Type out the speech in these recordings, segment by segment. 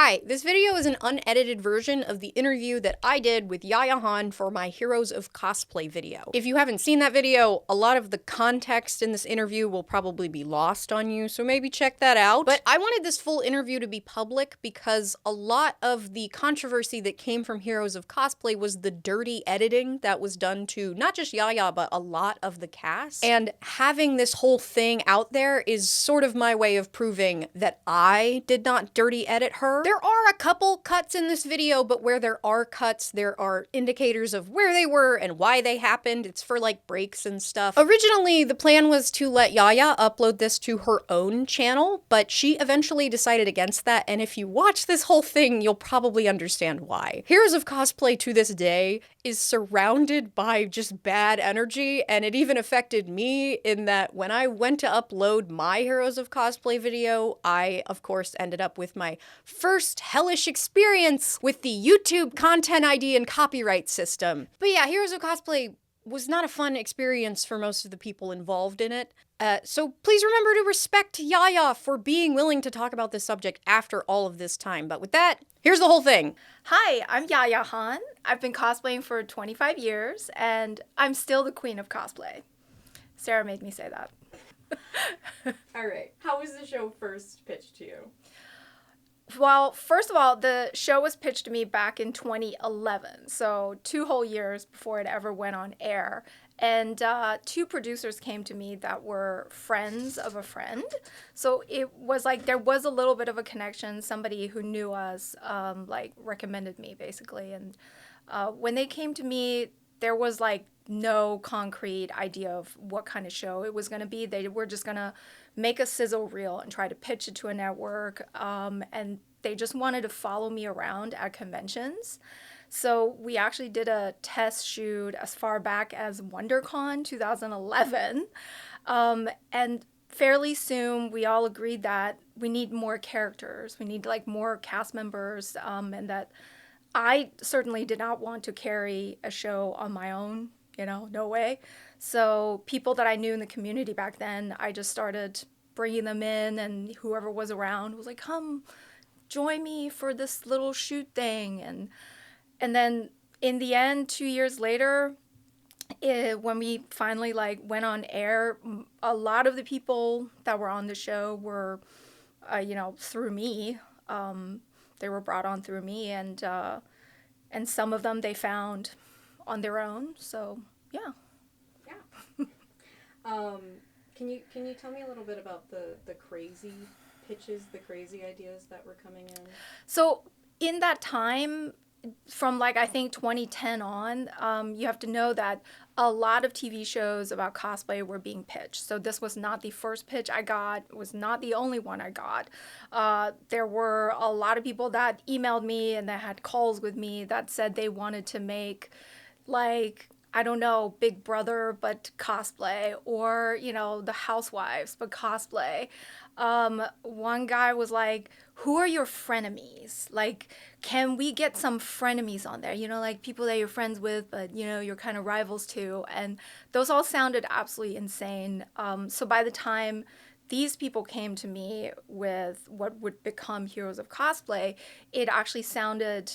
Hi, this video is an unedited version of the interview that I did with Yaya for my Heroes of Cosplay video. If you haven't seen that video, a lot of the context in this interview will probably be lost on you, so maybe check that out. But I wanted this full interview to be public because a lot of the controversy that came from Heroes of Cosplay was the dirty editing that was done to not just Yaya, but a lot of the cast. And having this whole thing out there is sort of my way of proving that I did not dirty edit her. There are a couple cuts in this video, but where there are cuts, there are indicators of where they were and why they happened. It's for like breaks and stuff. Originally, the plan was to let Yaya upload this to her own channel, but she eventually decided against that, and if you watch this whole thing, you'll probably understand why. Heroes of Cosplay to this day is surrounded by just bad energy, and it even affected me in that when I went to upload my Heroes of Cosplay video, I, of course, ended up with my first hellish experience with the YouTube Content ID and copyright system. But yeah, Heroes of Cosplay was not a fun experience for most of the people involved in it. So please remember to respect Yaya for being willing to talk about this subject after all of this time. But with that, here's the whole thing. Hi, I'm Yaya Han. I've been cosplaying for 25 years, and I'm still the queen of cosplay. Sarah made me say that. All right. How was the show first pitched to you? Well, first of all, the show was pitched to me back in 2011, so 2 whole years before it ever went on air. And 2 producers came to me that were friends of a friend. So it was like there was a little bit of a connection. Somebody who knew us like recommended me, basically. And when they came to me, there was like no concrete idea of what kind of show it was going to be. They were just going to make a sizzle reel and try to pitch it to a network. And they just wanted to follow me around at conventions. So we actually did a test shoot as far back as WonderCon 2011. And fairly soon, we all agreed that we need more characters. We need like more cast members, and that I certainly did not want to carry a show on my own, no way. So people that I knew in the community back then, I just started bringing them in, and whoever was around was like, come join me for this little shoot thing. And then in the end, 2 years later, when we finally like went on air, a lot of the people that were on the show were, through me. They were brought on through me, and some of them they found on their own. So yeah. Yeah. Can you tell me a little bit about the crazy pitches, the crazy ideas that were coming in? So in that time, from like I think 2010 on, you have to know that a lot of TV shows about cosplay were being pitched. So this was not the first pitch I got. It was not the only one I got. There were a lot of people that emailed me and that had calls with me that said they wanted to make like, I don't know, Big Brother, but cosplay, or, The Housewives, but cosplay. One guy was like, who are your frenemies? Like, can we get some frenemies on there? Like people that you're friends with, but, you're kind of rivals to. And those all sounded absolutely insane. So by the time these people came to me with what would become Heroes of Cosplay, it actually sounded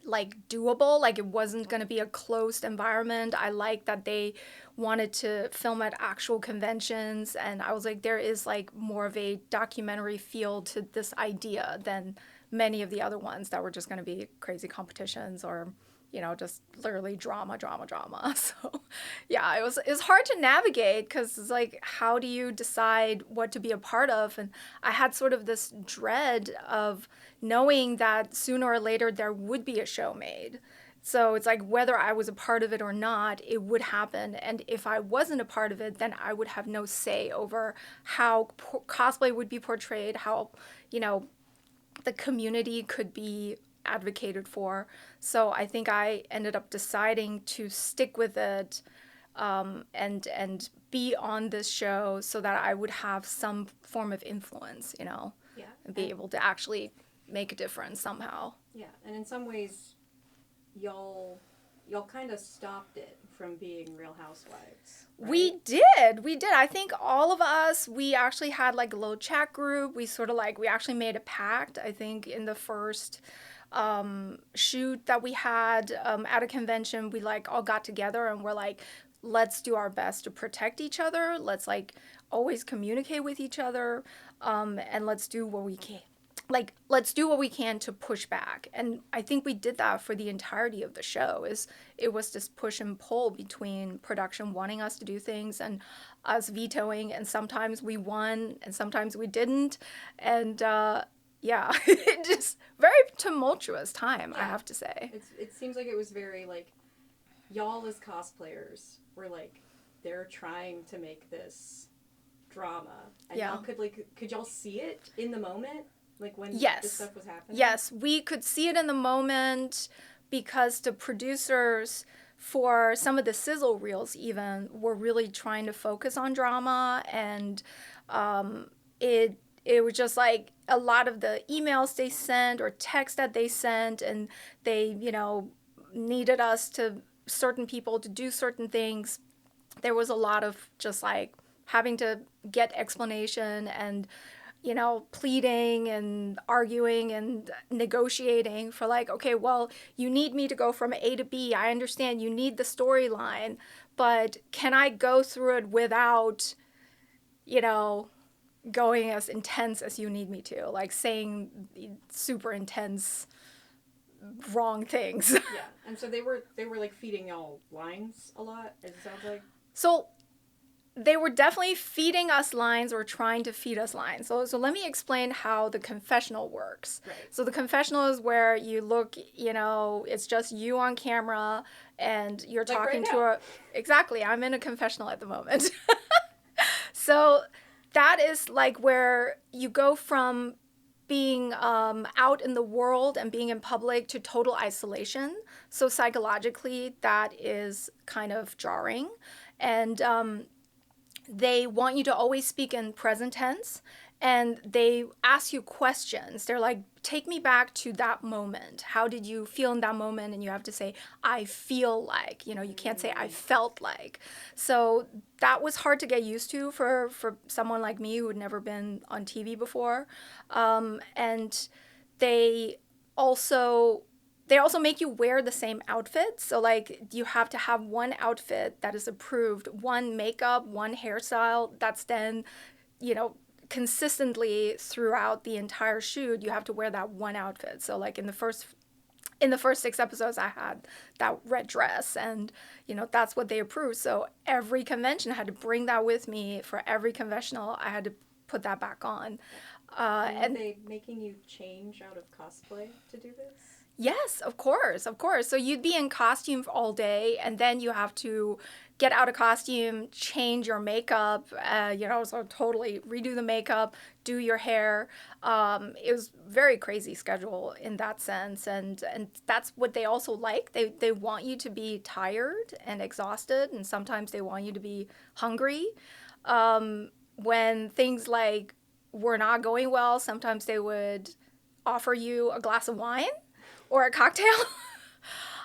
like doable, like it wasn't going to be a closed environment. I like that they wanted to film at actual conventions, and I was like, there is like more of a documentary feel to this idea than many of the other ones that were just going to be crazy competitions or just literally drama. So yeah, it was hard to navigate because it's like, how do you decide what to be a part of? And I had sort of this dread of knowing that sooner or later there would be a show made. So it's like whether I was a part of it or not, it would happen. And if I wasn't a part of it, then I would have no say over how cosplay would be portrayed, how, the community could be advocated for. So I think I ended up deciding to stick with it, and be on this show so that I would have some form of influence, Yeah. and be able to actually make a difference somehow. Yeah, and in some ways, y'all kind of stopped it from being Real Housewives. Right? We did. I think all of us, we actually had like a little chat group. We sort of like, we actually made a pact, I think, in the first shoot that we had at a convention. We like all got together and we're like, let's do our best to protect each other. Let's like always communicate with each other, and let's do what we can. Like, let's do what we can to push back. And I think we did that for the entirety of the show. Is it was this push and pull between production wanting us to do things and us vetoing, and sometimes we won and sometimes we didn't. And yeah, it just very tumultuous time, I have to say. It seems like it was very like, y'all as cosplayers were like, they're trying to make this drama, and y'all could y'all see it in the moment, like when this stuff was happening? Yes, we could see it in the moment because the producers for some of the sizzle reels even were really trying to focus on drama, and it was just like a lot of the emails they sent or texts that they sent, and they, you know, needed us to certain people to do certain things. There was a lot of just like having to get explanation and, you know, pleading and arguing and negotiating for like, okay, well, you need me to go from A to B. I understand you need the storyline, but can I go through it without, you know, going as intense as you need me to, like saying super intense wrong things. Yeah, and so they were like feeding y'all lines a lot, it sounds like. So they were definitely feeding us lines or trying to feed us lines. So let me explain how the confessional works. Right. So the confessional is where you look, you know, it's just you on camera and you're like talking right to a... Exactly. I'm in a confessional at the moment. So that is like where you go from being out in the world and being in public to total isolation. So psychologically, that is kind of jarring. And they want you to always speak in present tense, and they ask you questions. They're like, take me back to that moment. How did you feel in that moment? And you have to say, I feel like, you know, you can't say I felt like. So that was hard to get used to for someone like me who had never been on TV before. And they also make you wear the same outfit. So like you have to have one outfit that is approved, one makeup, one hairstyle that's then, you know, consistently throughout the entire shoot, you have to wear that one outfit. So like in the first 6 episodes, I had that red dress, and, you know, that's what they approved. So every convention I had to bring that with me. For every conventional, I had to put that back on. And they making you change out of cosplay to do this? Yes, of course. So you'd be in costume all day, and then you have to get out of costume, change your makeup, you know, so totally redo the makeup, do your hair. It was very crazy schedule in that sense, and that's what they also like. They want you to be tired and exhausted, and sometimes they want you to be hungry. When things like were not going well, sometimes they would offer you a glass of wine or a cocktail.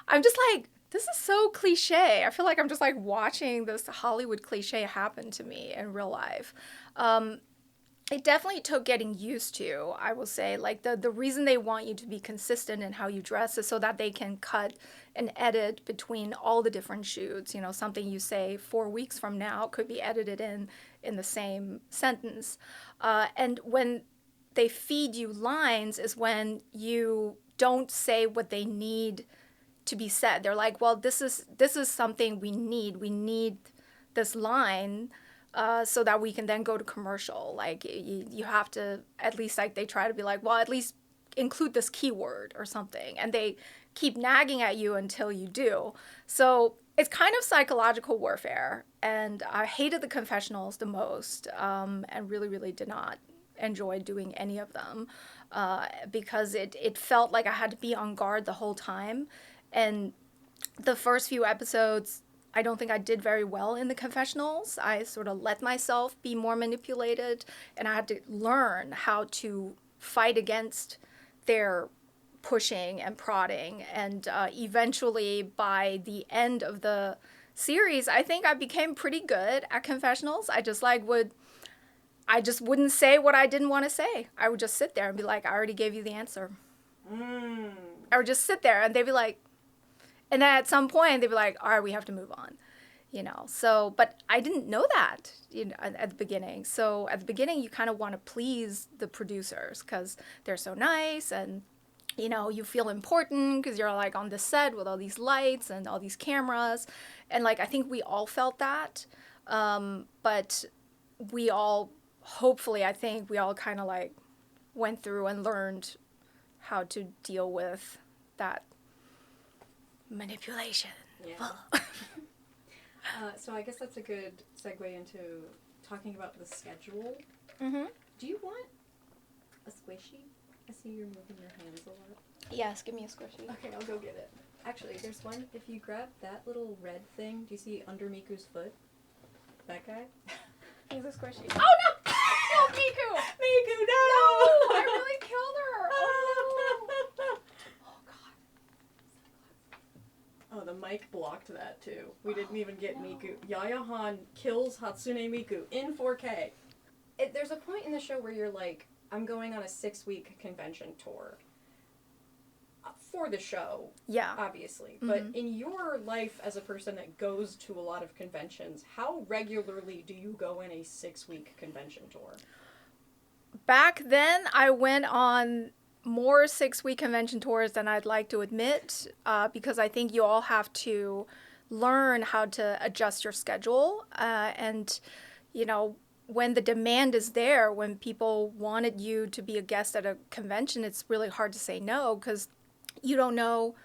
I'm just like, this is so cliche. I feel like I'm just like watching this Hollywood cliche happen to me in real life. It definitely took getting used to, I will say. Like the reason they want you to be consistent in how you dress is so that they can cut and edit between all the different shoots. You know, something you say 4 weeks from now could be edited in the same sentence. And when they feed you lines is when you don't say what they need to be said. They're like, well, this is something we need. We need this line so that we can then go to commercial. Like you have to, at least like they try to be like, well, at least include this keyword or something. And they keep nagging at you until you do. So it's kind of psychological warfare. And I hated the confessionals the most, and really, really did not enjoy doing any of them, because it felt like I had to be on guard the whole time. And the first few episodes, I don't think I did very well in the confessionals. I sort of let myself be more manipulated, and I had to learn how to fight against their pushing and prodding. And eventually, by the end of the series, I think I became pretty good at confessionals. I just wouldn't say what I didn't want to say. I would just sit there and be like, I already gave you the answer. I would just sit there and they'd be like, and then at some point they'd be like, all right, we have to move on. So, but I didn't know that, at the beginning. So at the beginning, you kind of want to please the producers because they're so nice and, you feel important because you're like on the set with all these lights and all these cameras. And like, I think we all felt that. But we all, hopefully, I think we all kind of like went through and learned how to deal with that manipulation. Yeah. So I guess that's a good segue into talking about the schedule. Mm-hmm. Do you want a squishy? I see you're moving your hands a lot. Yes, give me a squishy. Okay, I'll go get it. Actually, there's one. If you grab that little red thing, do you see under Miku's foot? That guy? He's a squishy. Oh no! No, Miku! Miku, no! No! I really killed her! Oh no! Oh god. Oh, the mic blocked that too. We didn't even get Miku. Yaya Han kills Hatsune Miku in 4K. There's a point in the show where you're like, I'm going on a 6-week convention tour. For the show, Yeah. obviously. Mm-hmm. But in your life as a person that goes to a lot of conventions, how regularly do you go in a 6-week convention tour? Back then, I went on more 6-week convention tours than I'd like to admit, because I think you all have to learn how to adjust your schedule. And, when the demand is there, when people wanted you to be a guest at a convention, it's really hard to say no because you don't know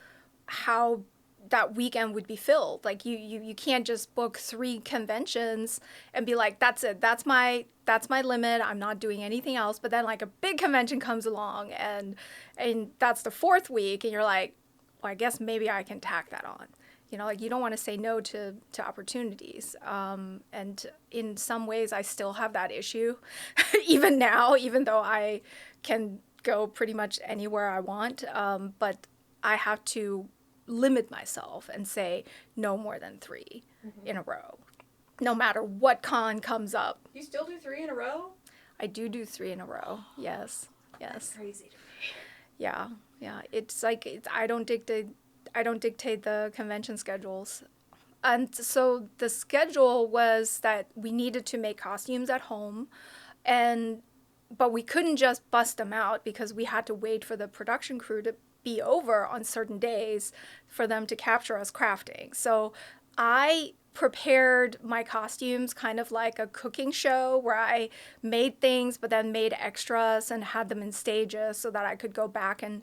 how that weekend would be filled. Like you can't just book 3 conventions and be like, that's it. That's my limit. I'm not doing anything else. But then like a big convention comes along and that's the 4th week and you're like, well, I guess maybe I can tack that on. Like you don't want to say no to opportunities. And in some ways I still have that issue even now, even though I can go pretty much anywhere I want. But I have to limit myself and say no more than 3 in a row, no matter what con comes up. You still do 3 in a row? I do 3 in a row. Yes. That's crazy to me. Yeah. It's like I don't dictate the convention schedules. And so the schedule was that we needed to make costumes at home but we couldn't just bust them out because we had to wait for the production crew to be over on certain days for them to capture us crafting. So I prepared my costumes kind of like a cooking show where I made things but then made extras and had them in stages so that I could go back and,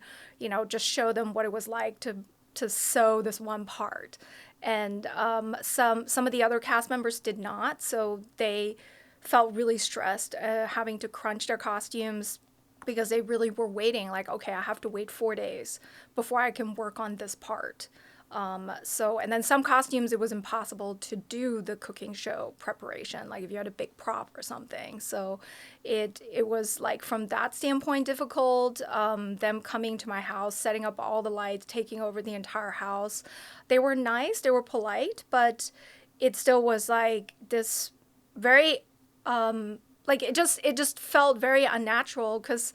just show them what it was like to sew this one part. And some of the other cast members did not, so they felt really stressed having to crunch their costumes because they really were waiting, like, okay, I have to wait 4 days before I can work on this part. And then some costumes, it was impossible to do the cooking show preparation, like if you had a big prop or something. So it was like from that standpoint difficult, them coming to my house, setting up all the lights, taking over the entire house. They were nice, they were polite, but it still was like this very, it just felt very unnatural because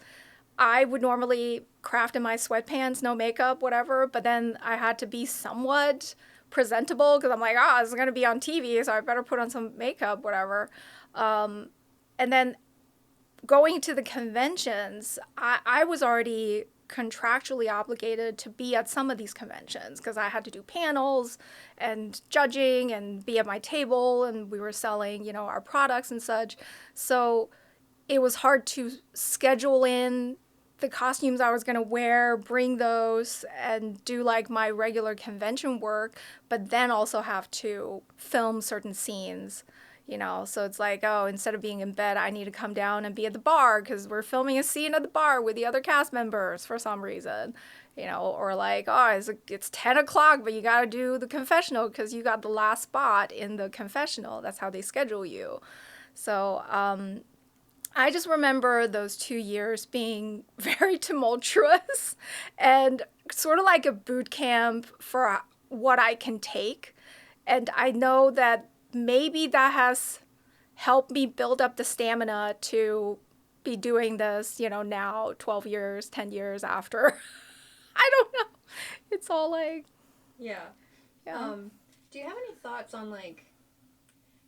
I would normally craft in my sweatpants, no makeup, whatever, but then I had to be somewhat presentable because I'm like, this is going to be on TV, so I better put on some makeup, whatever. And then going to the conventions, I was already contractually obligated to be at some of these conventions because I had to do panels and judging and be at my table, and we were selling, our products and such. So it was hard to schedule in the costumes I was going to wear, bring those, and do like my regular convention work, but then also have to film certain scenes, So it's like, instead of being in bed, I need to come down and be at the bar because we're filming a scene at the bar with the other cast members for some reason, or like, it's 10 o'clock, but you got to do the confessional because you got the last spot in the confessional. That's how they schedule you. So, I just remember those 2 years being very tumultuous and sort of like a boot camp for what I can take. And I know that maybe that has helped me build up the stamina to be doing this, now 12 years, 10 years after. I don't know. It's all like, Yeah. yeah. Do you have any thoughts on, like,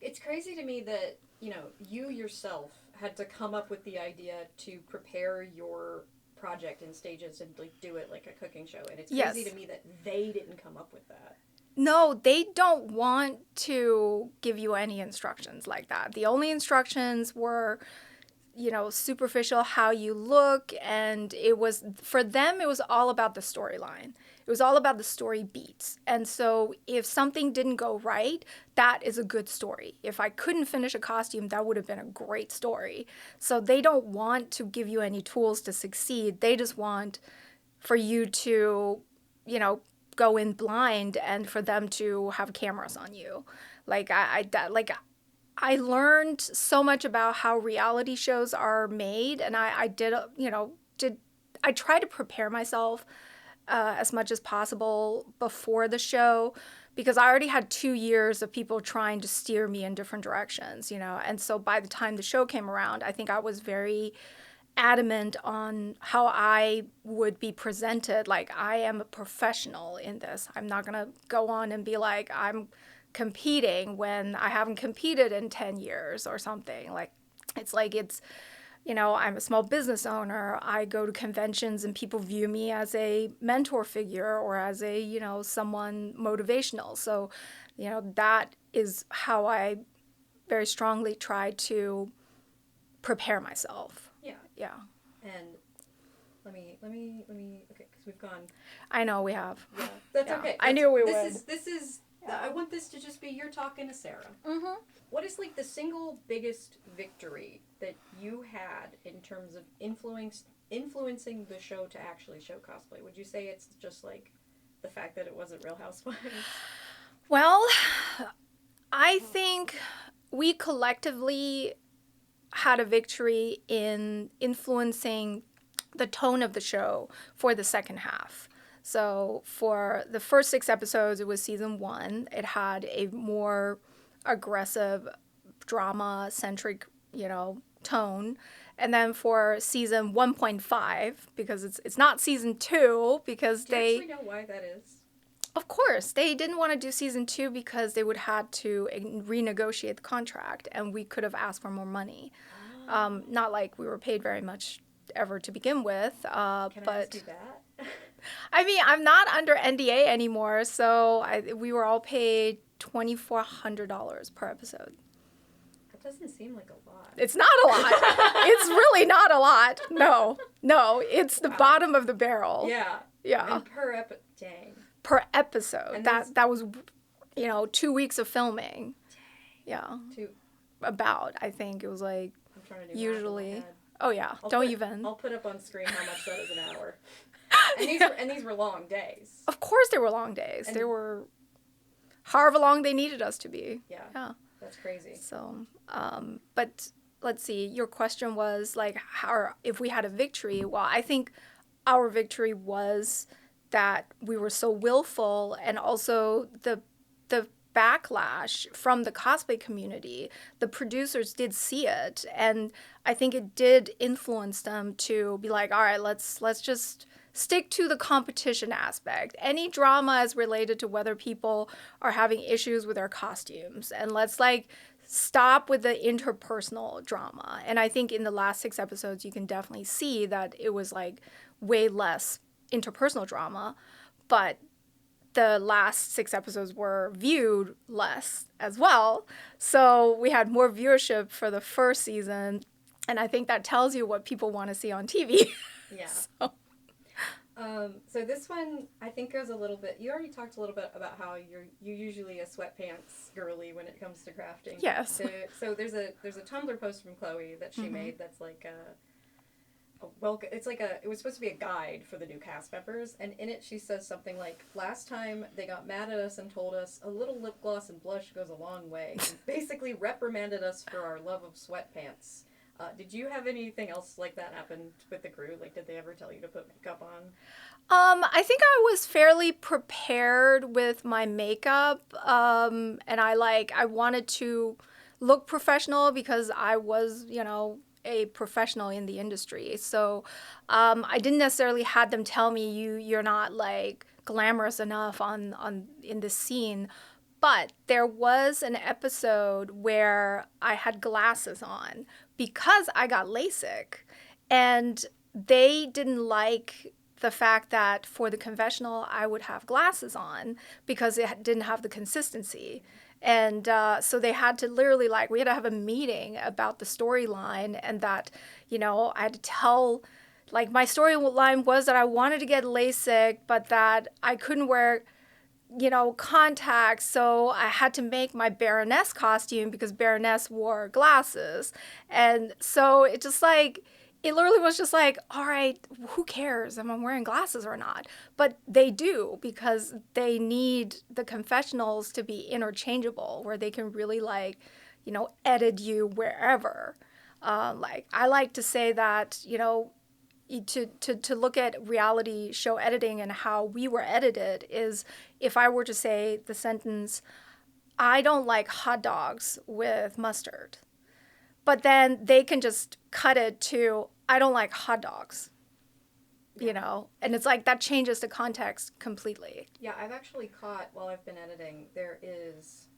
it's crazy to me that, you yourself had to come up with the idea to prepare your project in stages and, like, do it like a cooking show. And it's crazy Yes. to me that they didn't come up with that. No, they don't want to give you any instructions like that. The only instructions were, superficial, how you look, and for them, it was all about the storyline. It was all about the story beats. And so if something didn't go right, that is a good story. If I couldn't finish a costume, that would have been a great story. So they don't want to give you any tools to succeed. They just want for you to, go in blind and for them to have cameras on you. Like I learned so much about how reality shows are made, and I try to prepare myself as much as possible before the show, because I already had 2 years of people trying to steer me in different directions, and so by the time the show came around, I think I was very adamant on how I would be presented. Like, I am a professional in this. I'm not going to go on and be like, I'm competing when I haven't competed in 10 years or something. I'm a small business owner. I go to conventions and people view me as a mentor figure or as a, someone motivational. So, that is how I very strongly try to prepare myself. Yeah. Yeah. And let me, okay, because we've gone. I know we have. Yeah, that's Yeah. okay. I knew we this would. This is, I want this to just be you're talking to Sarah. Mm-hmm. What is, like, the single biggest victory that you had in terms of influencing the show to actually show cosplay? Would you say it's just, like, the fact that it wasn't Real Housewives? Well, I think we collectively had a victory in influencing the tone of the show for the second half. So for the first 6 episodes, it was season 1. It had a more aggressive, drama-centric, tone. And then for season 1.5, because it's not season 2, because Do you actually know why that is? Of course, they didn't want to do season 2 because they would have to renegotiate the contract, and we could have asked for more money. Not like we were paid very much ever to begin with. Can I ask you that? I mean, I'm not under NDA anymore, so we were all paid $2,400 per episode. That doesn't seem like a lot. It's not a lot. It's really not a lot. No, it's the bottom of the barrel. Yeah. Yeah. And dang. Per episode. And that was, 2 weeks of filming. Dang. Yeah. About, I think it was like, I'm trying to do usually. Oh yeah. I'll put up on screen how much that is an hour. And these were long days. Of course they were long days. They were however long they needed us to be. Yeah. Yeah. That's crazy. So, but let's see. Your question was like, if we had a victory. Well, I think our victory was that we were so willful, and also the backlash from the cosplay community. The producers did see it, and I think it did influence them to be like, all right, let's just stick to the competition aspect. Any drama is related to whether people are having issues with their costumes, and let's stop with the interpersonal drama. And I think in the last 6 episodes, you can definitely see that it was way less interpersonal drama, but the last 6 episodes were viewed less as well. So we had more viewership for the first season, and I think that tells you what people want to see on TV. Yeah. So So this one, I think, goes a little bit. You already talked a little bit about how you're usually a sweatpants girly when it comes to crafting. Yes. So there's a Tumblr post from Chloe that she made that's like it was supposed to be a guide for the new cast members, and in it she says something like, last time they got mad at us and told us a little lip gloss and blush goes a long way, and basically reprimanded us for our love of sweatpants. Did you have anything else like that happen with the crew? Like, did they ever tell you to put makeup on? I think I was fairly prepared with my makeup, and I wanted to look professional because I was, a professional in the industry. So, I didn't necessarily had them tell me you're not like glamorous enough on in this scene. But there was an episode where I had glasses on because I got LASIK, and they didn't like the fact that for the confessional I would have glasses on because it didn't have the consistency. And so they had to literally, like, we had to have a meeting about the storyline, and that, I had to tell, like, my storyline was that I wanted to get LASIK, but that I couldn't wear, contacts. So I had to make my Baroness costume because Baroness wore glasses. And so it just like, it literally was just like, all right, who cares if I'm wearing glasses or not? But they do, because they need the confessionals to be interchangeable, where they can really like, edit you wherever. Like, I like to say that, to look at reality show editing and how we were edited is, if I were to say the sentence, I don't like hot dogs with mustard, but then they can just cut it to, I don't like hot dogs, and it's like that changes the context completely. Yeah, I've actually caught, while I've been editing, there is,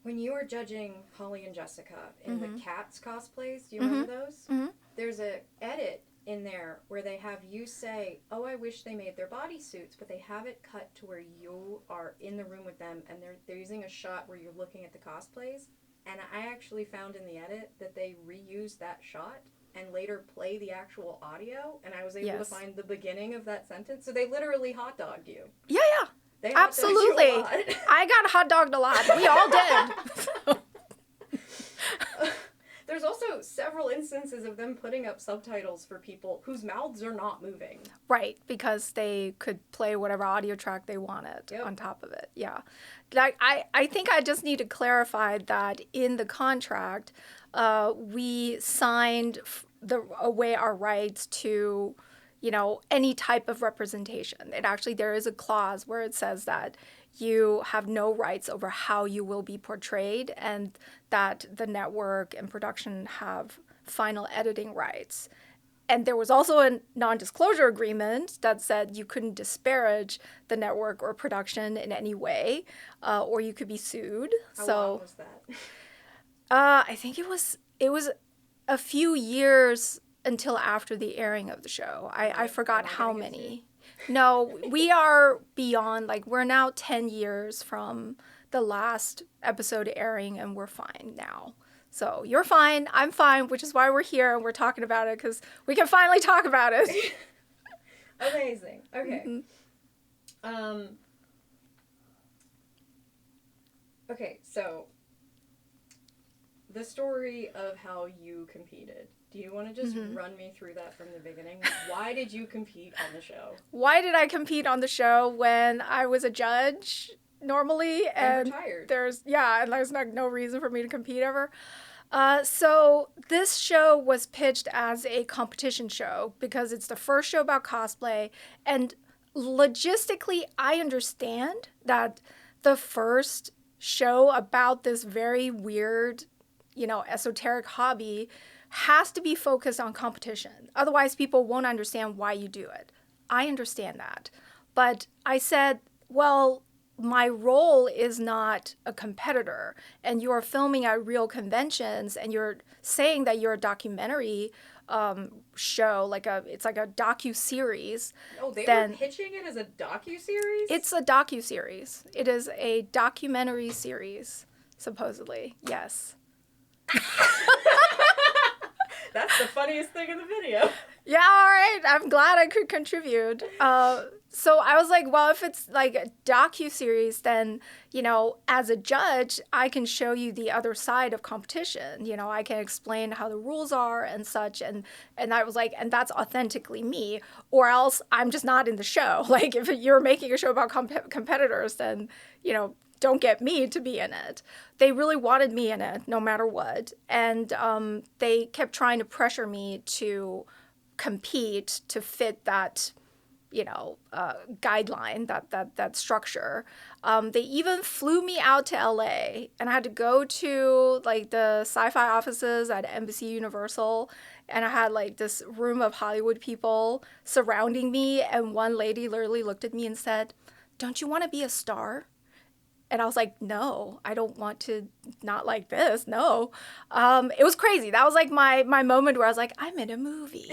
when you are judging Holly and Jessica in the Cats cosplays, do you remember those? Mm-hmm. There's a edit in there where they have you say, oh, I wish they made their bodysuits, but they have it cut to where you are in the room with them, and they're using a shot where you're looking at the cosplays. And I actually found in the edit that they reused that shot and later play the actual audio, and I was able to find the beginning of that sentence. So they literally hot dogged you. Yeah. They absolutely. I got hot dogged a lot. We all did. There's also several instances of them putting up subtitles for people whose mouths are not moving. Right, because they could play whatever audio track they wanted on top of it. Yeah. Like, I think I just need to clarify that in the contract, we signed away our rights to, any type of representation. There is a clause where it says that you have no rights over how you will be portrayed, and that the network and production have final editing rights. And there was also a non-disclosure agreement that said you couldn't disparage the network or production in any way, or you could be sued. How long was that? I think it was a few years until after the airing of the show. I forgot how many. No, we are beyond, like, we're now 10 years from the last episode airing, and we're fine now. So you're fine, I'm fine, which is why we're here and we're talking about it, because we can finally talk about it. Amazing. Okay. Mm-hmm. Okay, so the story of how you competed. Do you want to just run me through that from the beginning? Why did you compete on the show? Why did I compete on the show when I was a judge normally? And retired. There's no reason for me to compete ever. So this show was pitched as a competition show because it's the first show about cosplay. And logistically, I understand that the first show about this very weird, esoteric hobby has to be focused on competition. Otherwise, people won't understand why you do it. I understand that. But I said, well, my role is not a competitor, and you're filming at real conventions, and you're saying that you're a documentary show, it's like a docu-series. Oh, they were pitching it as a docu-series? It's a docu-series. It is a documentary series, supposedly. Yes. That's the funniest thing in the video. Yeah, all right. I'm glad I could contribute. So I was like, well, if it's like a docu-series, then, as a judge, I can show you the other side of competition. I can explain how the rules are and such. And I was like, and that's authentically me, or else I'm just not in the show. Like, if you're making a show about competitors, then, don't get me to be in it. They really wanted me in it no matter what. And they kept trying to pressure me to compete to fit that, guideline, that structure. They even flew me out to LA, and I had to go to like the sci-fi offices at Embassy Universal, and I had like this room of Hollywood people surrounding me, and one lady literally looked at me and said, "Don't you want to be a star?" And I was like, "No, I don't want to, not like this, no." It was crazy. That was like my moment where I was like, I'm in a movie.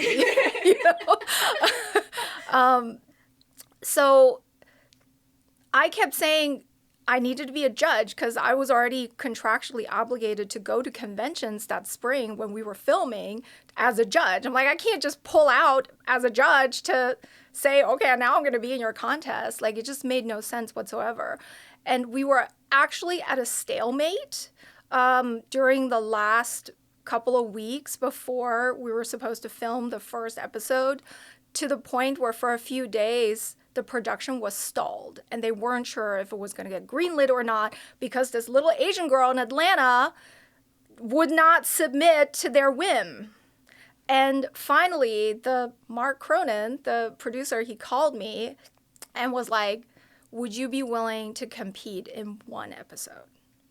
So I kept saying I needed to be a judge because I was already contractually obligated to go to conventions that spring when we were filming as a judge. I'm like, I can't just pull out as a judge to say, okay, now I'm going to be in your contest. Like, it just made no sense whatsoever. And we were actually at a stalemate during the last couple of weeks before we were supposed to film the first episode, to the point where for a few days the production was stalled and they weren't sure if it was going to get greenlit or not because this little Asian girl in Atlanta would not submit to their whim. And finally, the Mark Cronin, the producer, he called me and was like, would you be willing to compete in one episode?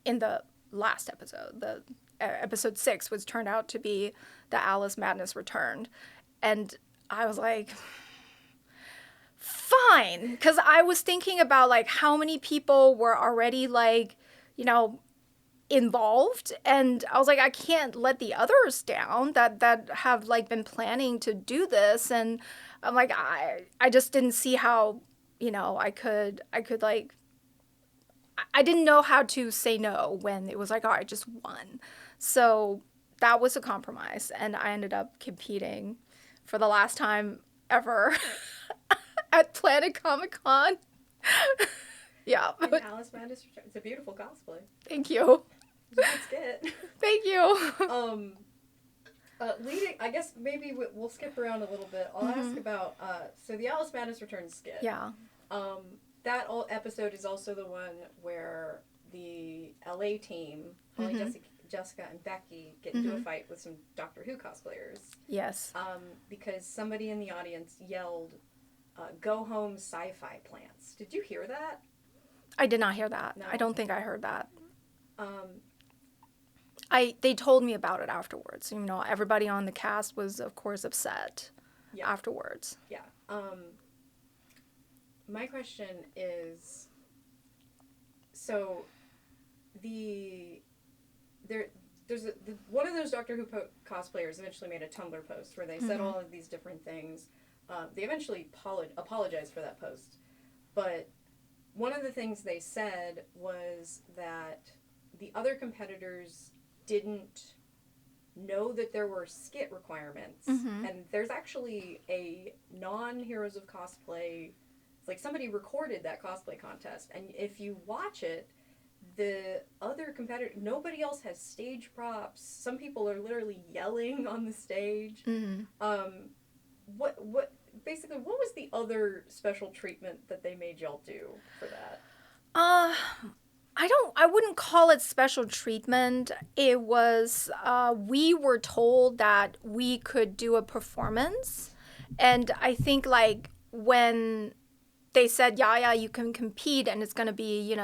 In the last episode, the episode 6, which turned out to be the Alice Madness Returned. And I was like, fine. Because I was thinking about like how many people were already like, involved. And I was like, I can't let the others down that have like been planning to do this. And I'm like, I just didn't see how, I could like, I didn't know how to say no when it was like, all right, just one. So that was a compromise. And I ended up competing for the last time ever at Planet Comic-Con. Yeah. And Alice Madness Returns. It's a beautiful cosplay. Thank you. That's good. Thank you. I guess maybe we'll skip around a little bit. I'll ask about, so the Alice Madness Returns skit. Yeah. That episode is also the one where the LA team, Holly, Jessica, and Becky get into a fight with some Doctor Who cosplayers. Yes. Because somebody in the audience yelled, "Go home, sci-fi plants." Did you hear that? I did not hear that. No? I don't think I heard that. They told me about it afterwards. Everybody on the cast was, of course, upset afterwards. Yeah. My question is, so one of those Doctor Who cosplayers eventually made a Tumblr post where they said all of these different things. They eventually apologized for that post. But one of the things they said was that the other competitors didn't know that there were skit requirements. And there's actually a non-Heroes of Cosplay, like somebody recorded that cosplay contest. And if you watch it, the other competitor, nobody else has stage props. Some people are literally yelling on the stage. What was the other special treatment that they made y'all do for that? I wouldn't call it special treatment. It was, we were told that we could do a performance. And I think like when they said, Yaya, you can compete and it's going to be,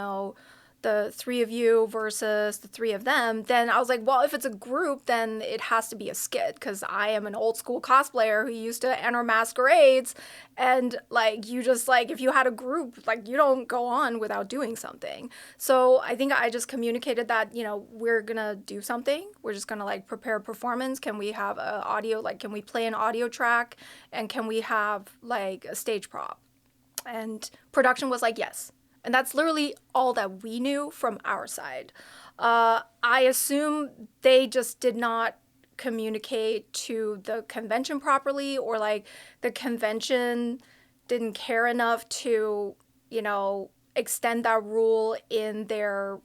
the 3 of you versus the 3 of them, then I was like, well, if it's a group, then it has to be a skit because I am an old school cosplayer who used to enter masquerades. And like, you just like, if you had a group, like you don't go on without doing something. So I think I just communicated that, we're going to do something. We're just going to like prepare a performance. Can we have audio? Like, can we play an audio track? And can we have like a stage prop? And production was like, yes. And that's literally all that we knew from our side. I assume they just did not communicate to the convention properly, or like the convention didn't care enough to, extend that rule in their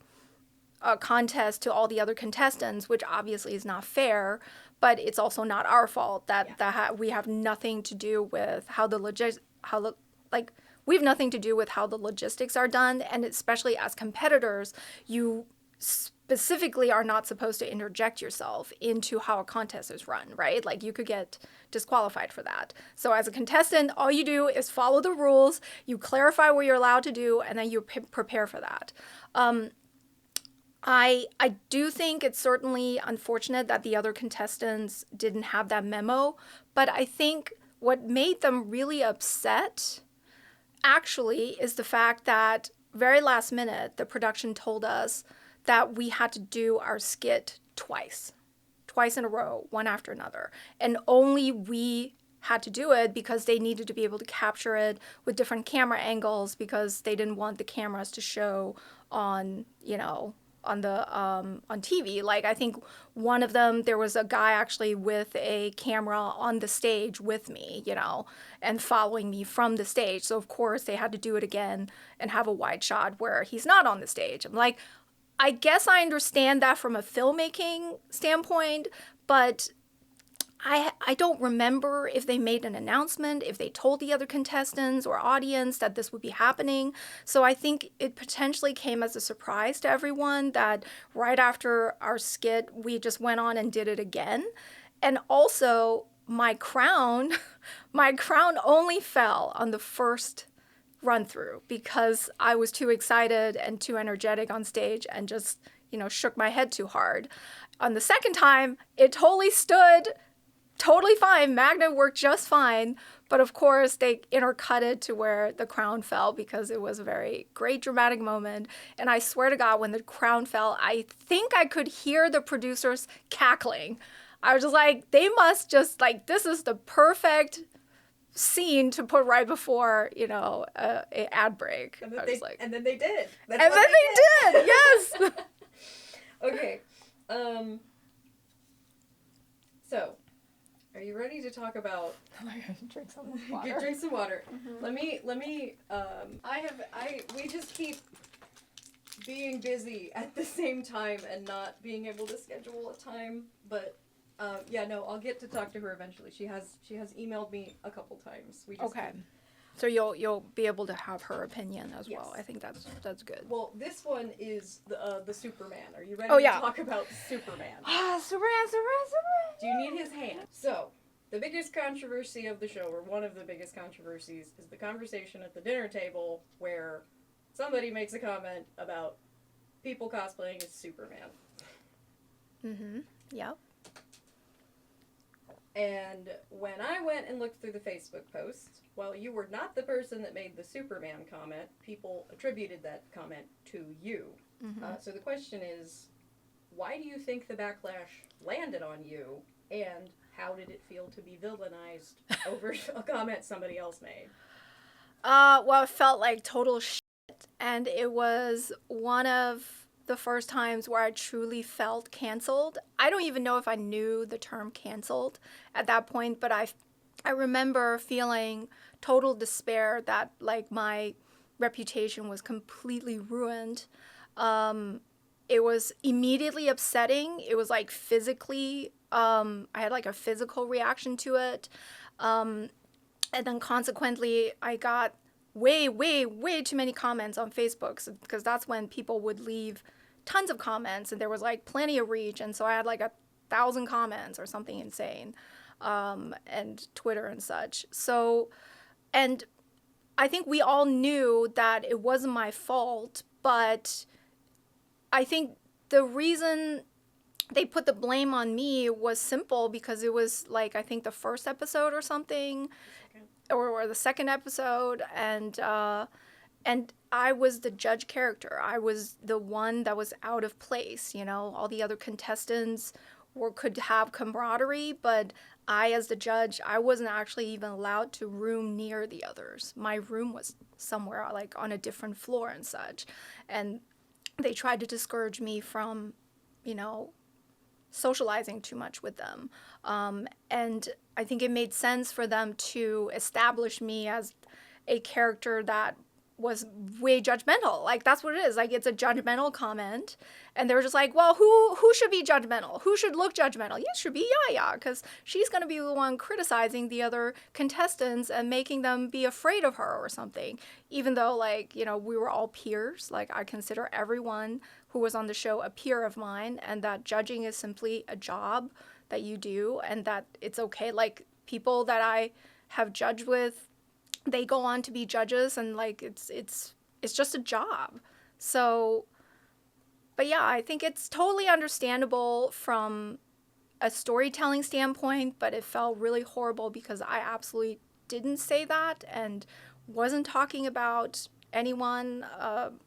contest to all the other contestants, which obviously is not fair. But it's also not our fault that we have nothing to do with how we have nothing to do with how the logistics are done. And especially as competitors, you specifically are not supposed to interject yourself into how a contest is run, right? Like you could get disqualified for that. So as a contestant, all you do is follow the rules, you clarify what you're allowed to do, and then you prepare for that. I do think it's certainly unfortunate that the other contestants didn't have that memo, but I think what made them really upset actually is the fact that very last minute, the production told us that we had to do our skit twice in a row, one after another. And only we had to do it because they needed to be able to capture it with different camera angles because they didn't want the cameras to show on, on TV. Like I think one of them, there was a guy actually with a camera on the stage with me, and following me from the stage. So of course they had to do it again and have a wide shot where he's not on the stage. I'm like, I guess I understand that from a filmmaking standpoint, but I don't remember if they made an announcement, if they told the other contestants or audience that this would be happening. So I think it potentially came as a surprise to everyone that right after our skit, we just went on and did it again. And also my crown only fell on the first run through because I was too excited and too energetic on stage and just, shook my head too hard. On the second time, it totally stood totally fine. Magnet worked just fine. But of course, they intercut it to where the crown fell because it was a very great dramatic moment. And I swear to God, when the crown fell, I think I could hear the producers cackling. I was just like, they must just this is the perfect scene to put right before, a ad break. And then they did. And then they did, yes. Okay. So, are you ready to talk about? Drink some water. Drink some water. Mm-hmm. Let me. We just keep being busy at the same time and not being able to schedule a time. But I'll get to talk to her eventually. She has emailed me a couple times. Okay. So you'll be able to have her opinion as well. I think that's good. Well, this one is the Superman. Are you ready to talk about Superman? Superman. Do you need his hand? So, the biggest controversy of the show, or one of the biggest controversies, is the conversation at the dinner table where somebody makes a comment about people cosplaying as Superman. Mm-hmm. Yep. And when I went and looked through the Facebook posts, while you were not the person that made the Superman comment, people attributed that comment to you. Mm-hmm. So the question is, why do you think the backlash landed on you, and how did it feel to be villainized over a comment somebody else made? Well, it felt like total shit, and it was one of the first times where I truly felt canceled. I don't even know if I knew the term canceled at that point, but I remember feeling total despair that my reputation was completely ruined. It was immediately upsetting. It was physically, I had a physical reaction to it. And then consequently, I got way too many comments on Facebook because that's when people would leave tons of comments and there was plenty of reach. And so I had 1,000 comments or something insane, and Twitter and such. So, and I think we all knew that it wasn't my fault, but I think the reason they put the blame on me was simple because it was I think the first episode or something, or the second episode, and I was the judge character. I was the one that was out of place. All the other contestants could have camaraderie, but I, as the judge, I wasn't actually even allowed to room near the others. My room was somewhere on a different floor and such, and they tried to discourage me from, socializing too much with them. And I think it made sense for them to establish me as a character that was way judgmental. Like, that's what it is. Like, it's a judgmental comment. And they were just like, well, who should be judgmental? Who should look judgmental? Yeah, it should be Yaya, because she's going to be the one criticizing the other contestants and making them be afraid of her or something. Even though, like, you know, we were all peers. Like, I consider everyone who was on the show a peer of mine, and that judging is simply a job that you do, and that it's okay. Like, people that I have judged with, they go on to be judges, and like it's just a job. So, but yeah, I think it's totally understandable from a storytelling standpoint, but it felt really horrible because I absolutely didn't say that and wasn't talking about anyone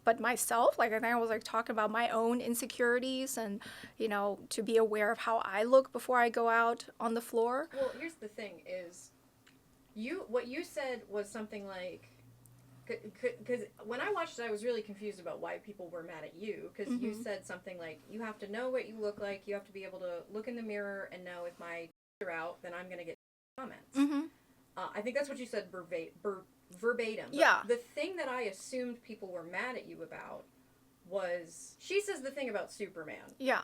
but myself. Like, I think I was like talking about my own insecurities and, you know, to be aware of how I look before I go out on the floor. Well, here's the thing is, what you said was something like, because when I watched it, I was really confused about why people were mad at you, because you said something like, you have to know what you look like, you have to be able to look in the mirror and know if my are out, then I'm going to get comments. I think that's what you said verbatim. But yeah. The thing that I assumed people were mad at you about was, she says the thing about Superman. Yeah.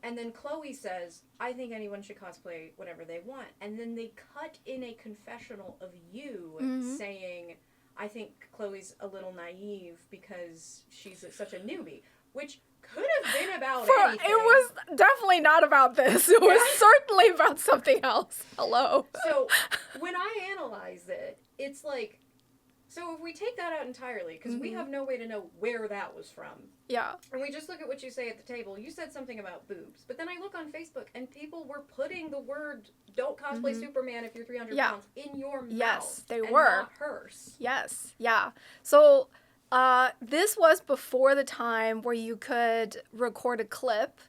And then Chloe says, I think anyone should cosplay whatever they want. And then they cut in a confessional of you saying, I think Chloe's a little naive because she's such a newbie. Which could have been about anything. It was definitely not about this. It was certainly about something else. Hello. So when I analyze it, it's like, so if we take that out entirely, because we have no way to know where that was from. Yeah. And we just look at what you say at the table. You said something about boobs. But then I look on Facebook, and people were putting the word, don't cosplay Superman if you're 300 pounds, in your mouth. Yes, they and were. Not hers. Yes. Yeah. So this was before the time where you could record a clip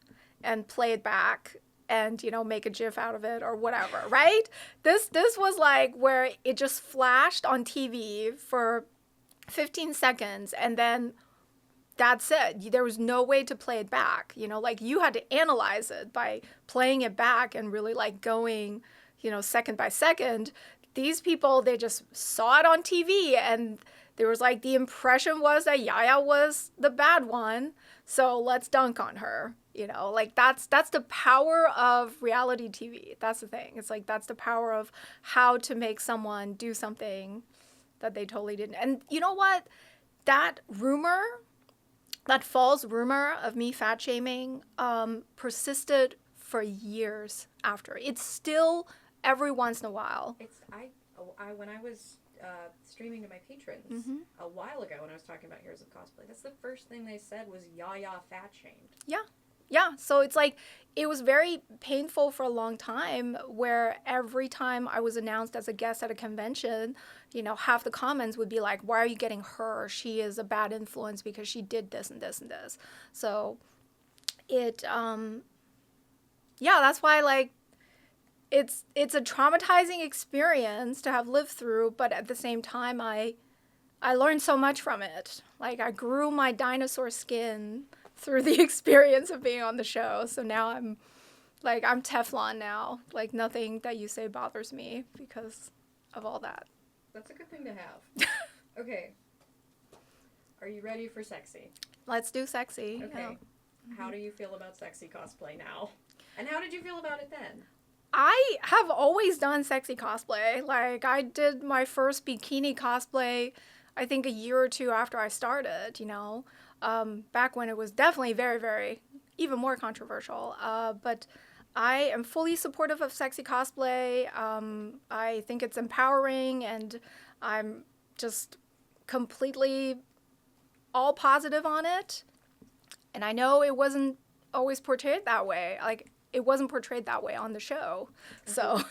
and play it back and, you know, make a GIF out of it or whatever, right? This was like where it just flashed on TV for 15 seconds and then that's it. There was no way to play it back. You know, like you had to analyze it by playing it back and really like going, you know, second by second. These people, they just saw it on TV and there was like the impression was that Yaya was the bad one. So let's dunk on her. You know, like that's the power of reality TV. That's the thing. It's like that's the power of how to make someone do something that they totally didn't. And you know what? That rumor, that false rumor of me fat shaming persisted for years after. It's still every once in a while. When I was streaming to my patrons a while ago when I was talking about Heroes of Cosplay, that's the first thing they said was Yaya fat shamed. Yeah. Yeah, so it's like, it was very painful for a long time where every time I was announced as a guest at a convention, you know, half the comments would be like, why are you getting her? She is a bad influence because she did this and this and this. So it, yeah, that's why, like, it's a traumatizing experience to have lived through, but at the same time, I learned so much from it. Like, I grew my dinosaur skin through the experience of being on the show. So now I'm Teflon now. Like, nothing that you say bothers me because of all that. That's a good thing to have. Okay. Are you ready for sexy? Let's do sexy. Okay. Yeah. How do you feel about sexy cosplay now? And how did you feel about it then? I have always done sexy cosplay. Like, I did my first bikini cosplay, I think a year or two after I started, you know. Back when it was definitely very, very, even more controversial. But I am fully supportive of sexy cosplay. I think it's empowering, and I'm just completely all positive on it. And I know it wasn't always portrayed that way. Like, it wasn't portrayed that way on the show. So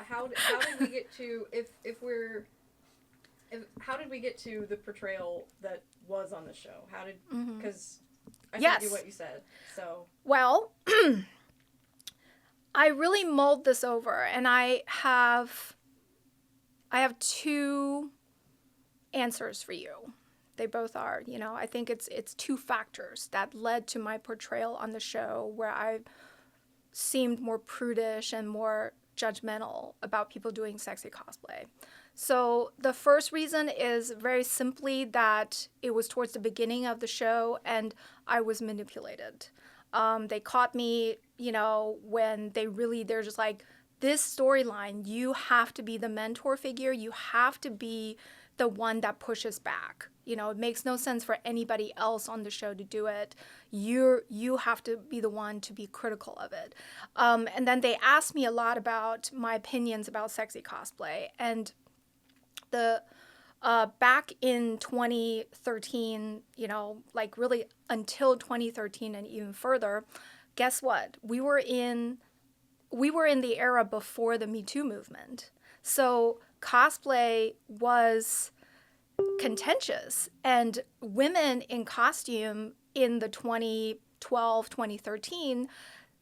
how did we get to, how did we get to the portrayal that was on the show? How did, because I sent you what you said, so. Well, I really mulled this over, and I have two answers for you. They both are, you know, I think it's two factors that led to my portrayal on the show where I seemed more prudish and more judgmental about people doing sexy cosplay. So the first reason is very simply that it was towards the beginning of the show and I was manipulated. They caught me, when they're just like, this storyline, you have to be the mentor figure. You have to be the one that pushes back. It makes no sense for anybody else on the show to do it. You have to be the one to be critical of it. And then they asked me a lot about my opinions about sexy cosplay. And the back in 2013, like really until 2013 and even further, guess what? We were in the era before the Me Too movement. So cosplay was contentious, and women in costume in the 2012, 2013,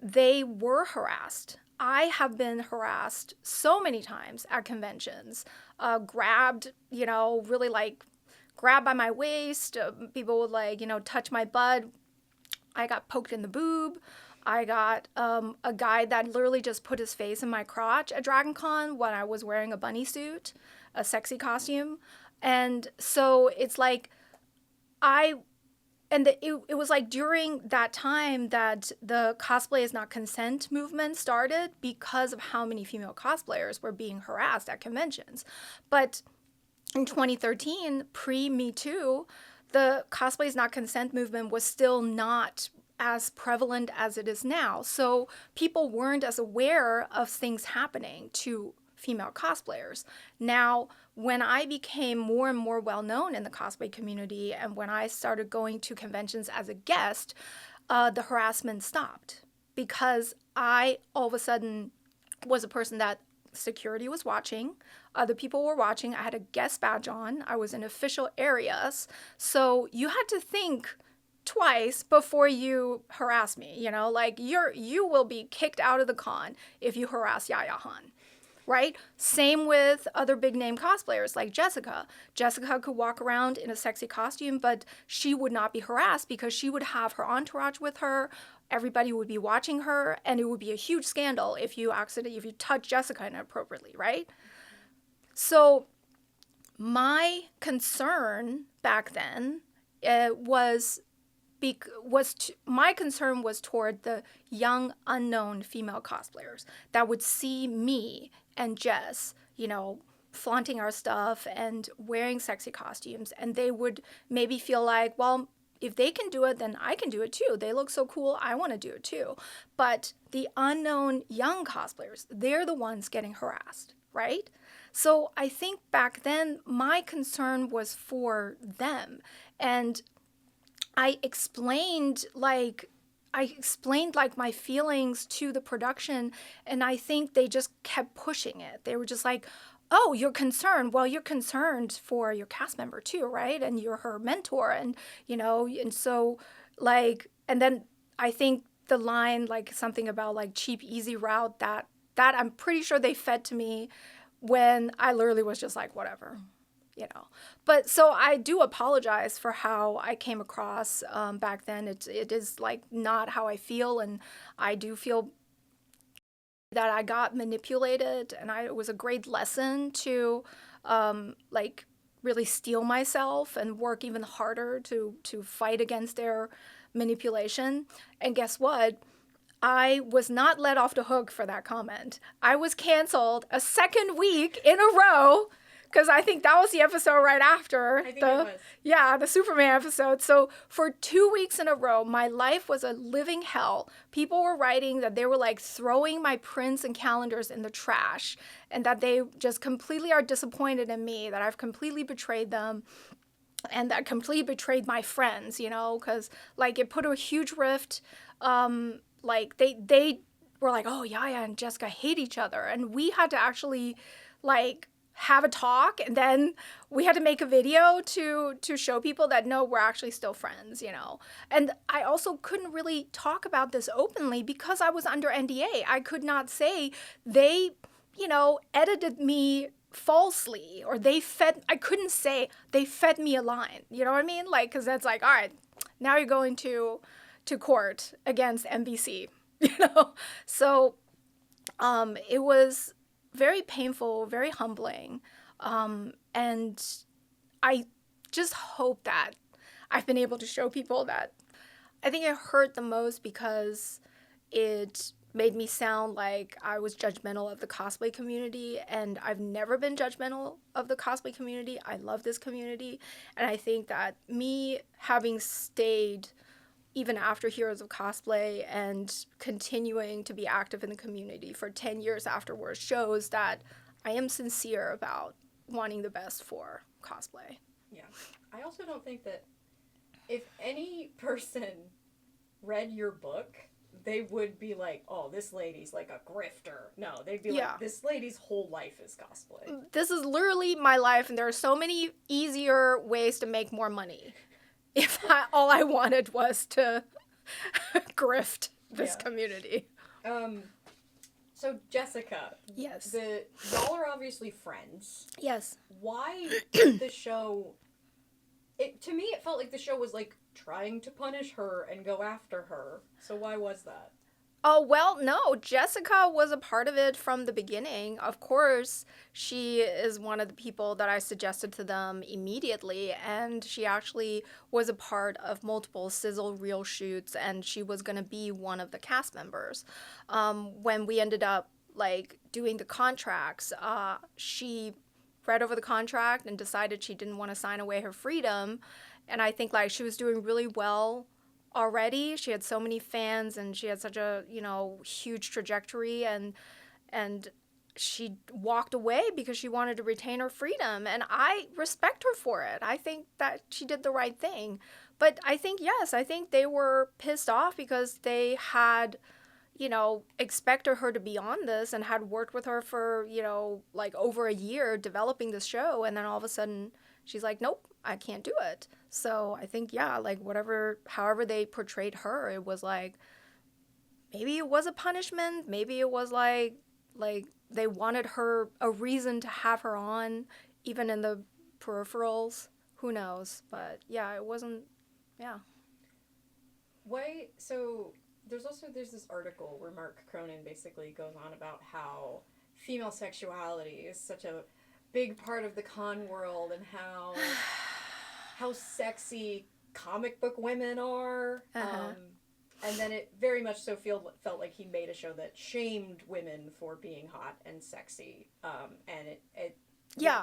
they were harassed. I have been harassed so many times at conventions, grabbed, really like grabbed by my waist. People would like, touch my butt. I got poked in the boob. I got a guy that literally just put his face in my crotch at DragonCon when I was wearing a bunny suit, a sexy costume. And so it's like, it was like during that time that the cosplay is not consent movement started because of how many female cosplayers were being harassed at conventions. But in 2013, pre-Me Too, the cosplay is not consent movement was still not as prevalent as it is now. So people weren't as aware of things happening to female cosplayers. Now, when I became more and more well-known in the cosplay community and when I started going to conventions as a guest, the harassment stopped because I all of a sudden was a person that security was watching, other people were watching, I had a guest badge on, I was in official areas, so you had to think twice before you harass me, like you will be kicked out of the con if you harass Yaya Han. Right? Same with other big name cosplayers like Jessica. Jessica could walk around in a sexy costume, but she would not be harassed because she would have her entourage with her. Everybody would be watching her, and it would be a huge scandal if you touch Jessica inappropriately, right? So my concern back then was toward the young, unknown female cosplayers that would see me and Jess, flaunting our stuff and wearing sexy costumes. And they would maybe feel like, well, if they can do it, then I can do it too. They look so cool. I want to do it too. But the unknown young cosplayers, they're the ones getting harassed, right? So I think back then my concern was for them. And I explained my feelings to the production, and I think they just kept pushing it. They were just like, oh, you're concerned. Well, you're concerned for your cast member too, right? And you're her mentor, and and so and then I think the line something about cheap, easy route that I'm pretty sure they fed to me when I literally was just like, whatever. But so I do apologize for how I came across back then. It is not how I feel, and I do feel that I got manipulated, and it was a great lesson to really steel myself and work even harder to fight against their manipulation. And guess what? I was not let off the hook for that comment. I was canceled a second week in a row. Because I think that was the episode right after the Superman episode. So for 2 weeks in a row, my life was a living hell. People were writing that they were throwing my prints and calendars in the trash, and that they just completely are disappointed in me, that I've completely betrayed them, and that completely betrayed my friends, because it put a huge rift. They were like, oh, Yaya and Jessica hate each other, and we had to actually have a talk, and then we had to make a video to show people that no, we're actually still friends, And I also couldn't really talk about this openly because I was under NDA. I could not say they, edited me falsely, or I couldn't say they fed me a line. You know what I mean? Because that's all right, now you're going to court against NBC, So it was very painful, very humbling. And I just hope that I've been able to show people that. I think it hurt the most because it made me sound like I was judgmental of the cosplay community, and I've never been judgmental of the cosplay community. I love this community, and I think that me having stayed even after Heroes of Cosplay and continuing to be active in the community for 10 years afterwards shows that I am sincere about wanting the best for cosplay. Yeah. I also don't think that if any person read your book, they would be like, oh, this lady's like a grifter. No, they'd be like, this lady's whole life is cosplay. This is literally my life, and there are so many easier ways to make more money. If all I wanted was to grift this community. So Jessica. Yes. Y'all are obviously friends. Yes. Why did the show... to me, it felt like the show was like trying to punish her and go after her. So why was that? Oh, well, no. Jessica was a part of it from the beginning. Of course, she is one of the people that I suggested to them immediately, and she actually was a part of multiple sizzle reel shoots, and she was going to be one of the cast members. When we ended up, like, doing the contracts, she read over the contract and decided she didn't want to sign away her freedom, and I think, like, she was doing really well already. She had so many fans, and she had such a, huge trajectory, and she walked away because she wanted to retain her freedom, and I respect her for it. I think that she did the right thing. But I think, yes, I think they were pissed off because they had, expected her to be on this and had worked with her for, like over a year developing this show, and then all of a sudden she's like, nope, I can't do it. So I think, yeah, like however they portrayed her, it was like, maybe it was a punishment. Maybe it was like they wanted her a reason to have her on, even in the peripherals. Who knows? But yeah, it wasn't, yeah. So there's this article where Mark Cronin basically goes on about how female sexuality is such a big part of the con world, and how sexy comic book women are. And then it very much so felt like he made a show that shamed women for being hot and sexy. And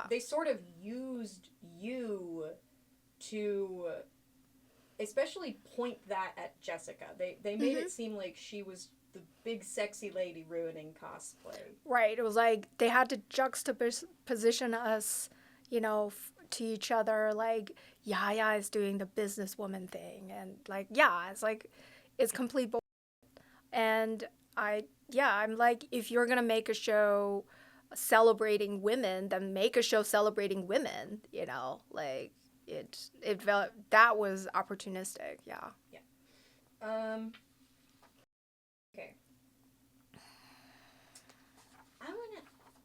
they sort of used you to especially point that at Jessica. They made it seem like she was the big sexy lady ruining cosplay. Right. It was like they had to juxtaposition us, to each other. Like, Yaya is doing the businesswoman thing, and like, it's like, it's complete bullshit. And I'm like, if you're gonna make a show celebrating women, then make a show celebrating women. Like it felt that was opportunistic. Yeah. Okay.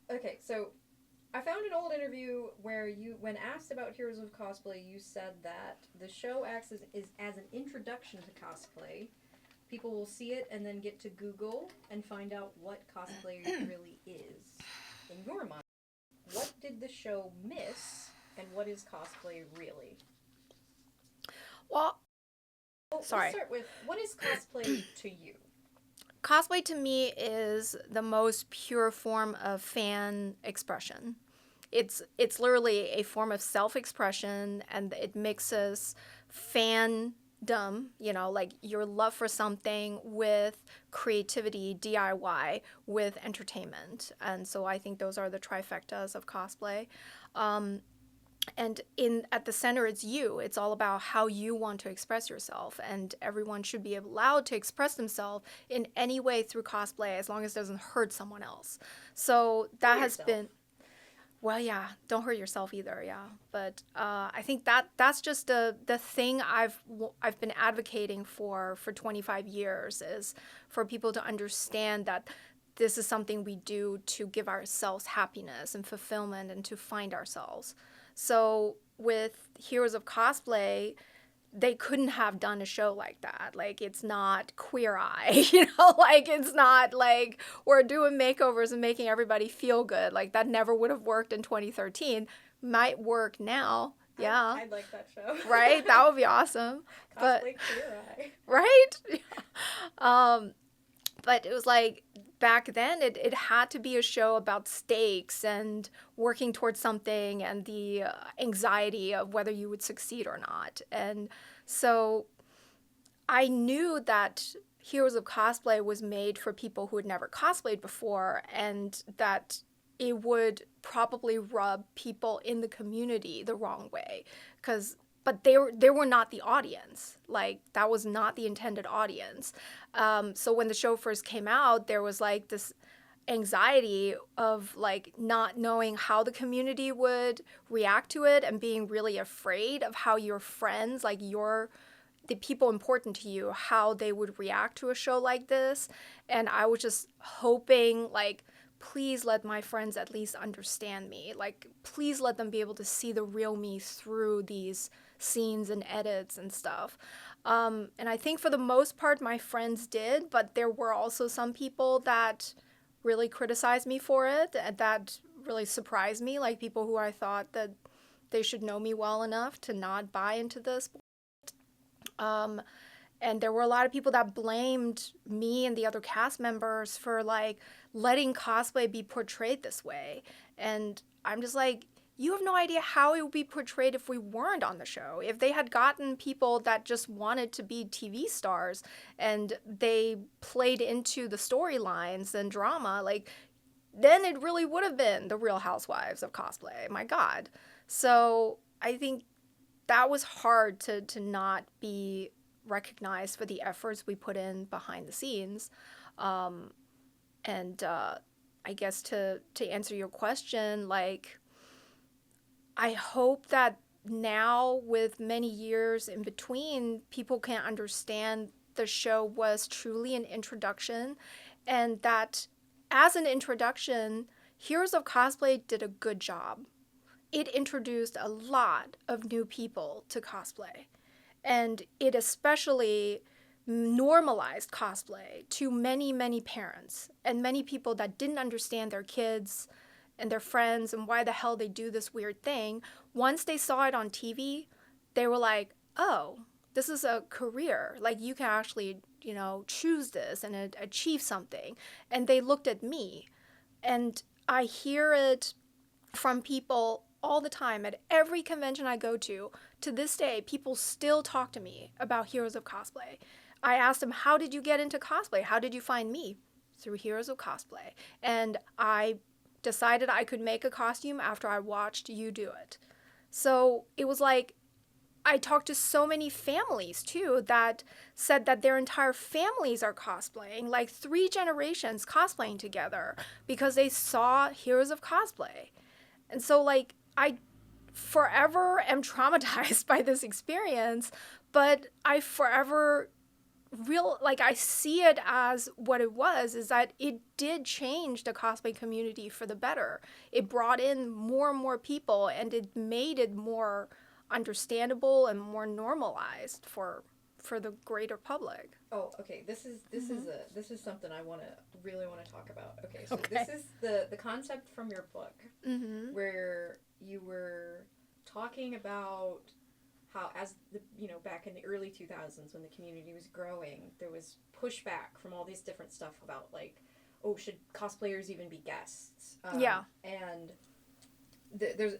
Okay, so I found an old interview where when asked about Heroes of Cosplay, you said that the show acts as an introduction to cosplay. People will see it and then get to Google and find out what cosplay really is. In your mind, what did the show miss, and what is cosplay really? Well, sorry. Let's start with, what is cosplay to you? Cosplay to me is the most pure form of fan expression. It's literally a form of self-expression, and it mixes fandom, like your love for something, with creativity, DIY, with entertainment. And so I think those are the trifectas of cosplay. And at the center, it's you. It's all about how you want to express yourself, and everyone should be allowed to express themselves in any way through cosplay, as long as it doesn't hurt someone else. So that has been, well, yeah, don't hurt yourself either, yeah. But I think that's just the thing I've been advocating for 25 years, is for people to understand that this is something we do to give ourselves happiness and fulfillment and to find ourselves. So with Heroes of Cosplay, they couldn't have done a show like that. Like, it's not Queer Eye, you know, like, it's not like we're doing makeovers and making everybody feel good. Like, that never would have worked in 2013. Might work now. Yeah. I'd like that show. Right? That would be awesome. Cosplay Queer Eye. Right? But it was like, back then, it had to be a show about stakes and working towards something and the anxiety of whether you would succeed or not. And so I knew that Heroes of Cosplay was made for people who had never cosplayed before, and that it would probably rub people in the community the wrong way. But they were not the audience. Like, that was not the intended audience. So when the show first came out, there was like this anxiety of like not knowing how the community would react to it, and being really afraid of how your friends, like the people important to you, how they would react to a show like this. And I was just hoping, like, please let my friends at least understand me. Like, please let them be able to see the real me through these scenes and edits and stuff. And I think for the most part, my friends did, but there were also some people that really criticized me for it, and that really surprised me, like people who I thought that they should know me well enough to not buy into this. And there were a lot of people that blamed me and the other cast members for like letting cosplay be portrayed this way. And I'm just like, you have no idea how it would be portrayed if we weren't on the show. If they had gotten people that just wanted to be TV stars and they played into the storylines and drama, like, then it really would have been the Real Housewives of cosplay. My God. So I think that was hard to not be recognized for the efforts we put in behind the scenes. And I guess to answer your question, like, I hope that now, with many years in between, people can understand the show was truly an introduction, and that as an introduction, Heroes of Cosplay did a good job. It introduced a lot of new people to cosplay, and it especially normalized cosplay to many, many parents and many people that didn't understand their kids and their friends and why the hell they do this weird thing. Once they saw it on TV, they were like, oh, this is a career. Like, you can actually, you know, choose this and achieve something. And they looked at me. And I hear it from people all the time at every convention I go to. To this day, people still talk to me about Heroes of Cosplay. I asked them, how did you get into cosplay? How did you find me? Through Heroes of Cosplay. And I decided I could make a costume after I watched you do it. So it was like, I talked to so many families too that said that their entire families are cosplaying, like 3 generations cosplaying together because they saw Heroes of Cosplay. And so, like, I forever am traumatized by this experience, but I forever I see it as what it was, is that it did change the cosplay community for the better. It brought in more and more people, and it made it more understandable and more normalized for the greater public. Oh, okay. This is something I really want to talk about. Okay, so Okay. This is the concept from your book, where you were talking about how, as back in the early 2000s, when the community was growing, there was pushback from all these different stuff about, like, oh, should cosplayers even be guests? Yeah. And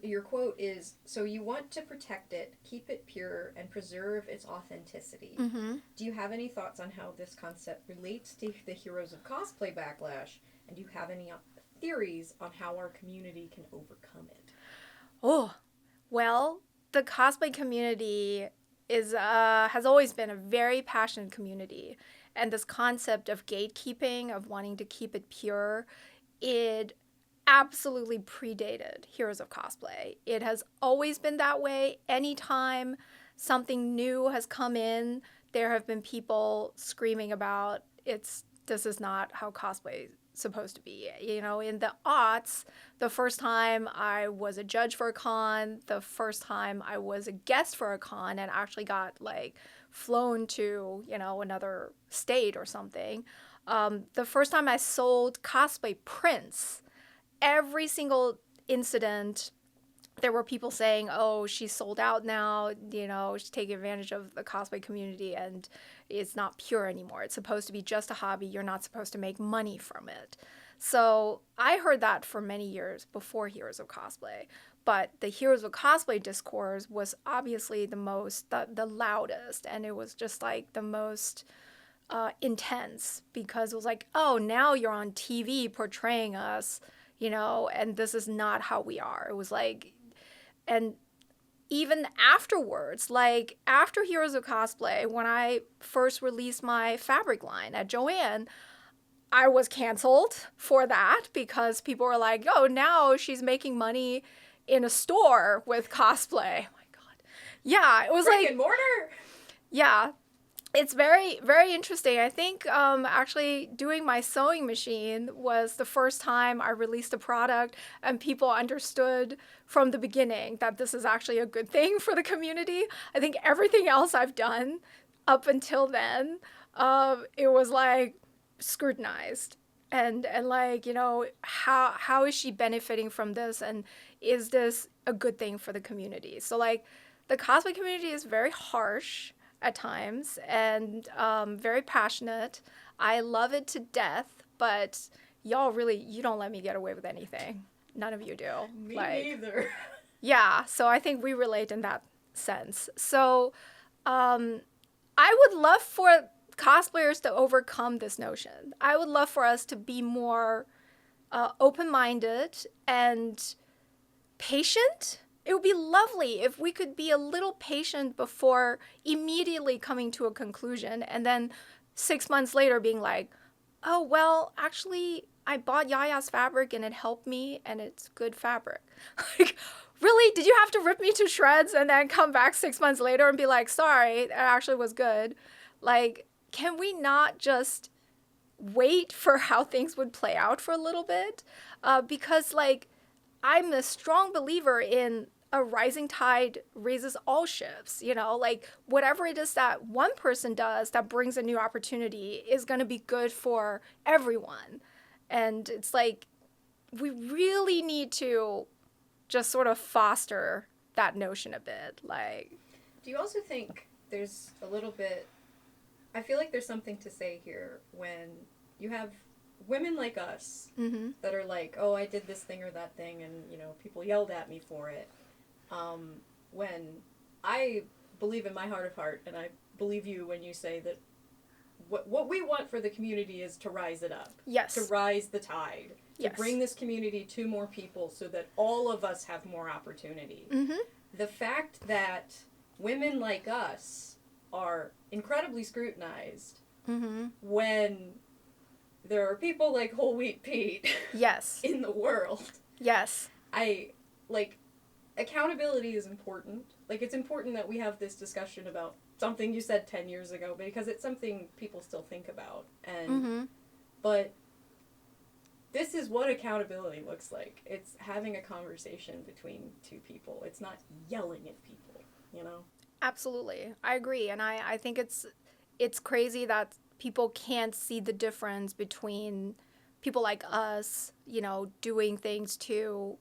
your quote is, so you want to protect it, keep it pure, and preserve its authenticity. Do you have any thoughts on how this concept relates to the Heroes of Cosplay backlash? And do you have any theories on how our community can overcome it? Oh, well, the cosplay community has always been a very passionate community. And this concept of gatekeeping, of wanting to keep it pure, it absolutely predated Heroes of Cosplay. It has always been that way. Anytime something new has come in, there have been people screaming about this is not how cosplay supposed to be. You know, in the aughts, the first time I was a judge for a con, the first time I was a guest for a con and actually got like flown to, you know, another state or something. The first time I sold cosplay prints, every single incident, there were people saying, oh, she's sold out now, you know, she's taking advantage of the cosplay community and it's not pure anymore. It's supposed to be just a hobby. You're not supposed to make money from it. So I heard that for many years before Heroes of Cosplay. But the Heroes of Cosplay discourse was obviously the loudest, and it was just like the most intense, because it was like, oh, now you're on TV portraying us, you know, and this is not how we are. It was like, and even afterwards, like after Heroes of Cosplay, when I first released my fabric line at Joann, I was canceled for that because people were like, oh, now she's making money in a store with cosplay. Oh my God. Yeah, it was Brick like, and mortar. yeah, it's very, very interesting. I think actually doing my sewing machine was the first time I released a product and people understood from the beginning that this is actually a good thing for the community. I think everything else I've done up until then, it was like scrutinized. And like, you know, how is she benefiting from this? And is this a good thing for the community? So like the cosplay community is very harsh at times and very passionate. I love it to death, but y'all really, you don't let me get away with anything. None of you do. Me like, neither. Yeah, so I think we relate in that sense. So I would love for cosplayers to overcome this notion. I would love for us to be more open-minded and patient. It would be lovely if we could be a little patient before immediately coming to a conclusion and then 6 months later being like, oh, well, actually, I bought Yaya's fabric and it helped me and it's good fabric. Like, really? Did you have to rip me to shreds and then come back 6 months later and be like, sorry, it actually was good? Like, can we not just wait for how things would play out for a little bit? Because, like, I'm a strong believer in a rising tide raises all ships, you know, like whatever it is that one person does that brings a new opportunity is going to be good for everyone. And it's like, we really need to just sort of foster that notion a bit. Like, do you also think there's a little bit, I feel like there's something to say here when you have women like us that are like, oh, I did this thing or that thing and, you know, people yelled at me for it. When I believe in my heart of heart, and I believe you when you say that what we want for the community is to rise it up. Yes. To rise the tide. Yes. To bring this community to more people so that all of us have more opportunity. The fact that women like us are incredibly scrutinized when there are people like Whole Wheat Pete yes. in the world. Yes. Accountability is important. Like, it's important that we have this discussion about something you said 10 years ago, because it's something people still think about. And, but this is what accountability looks like. It's having a conversation between two people. It's not yelling at people, you know? Absolutely. I agree. And I think it's crazy that people can't see the difference between people like us, you know, doing things to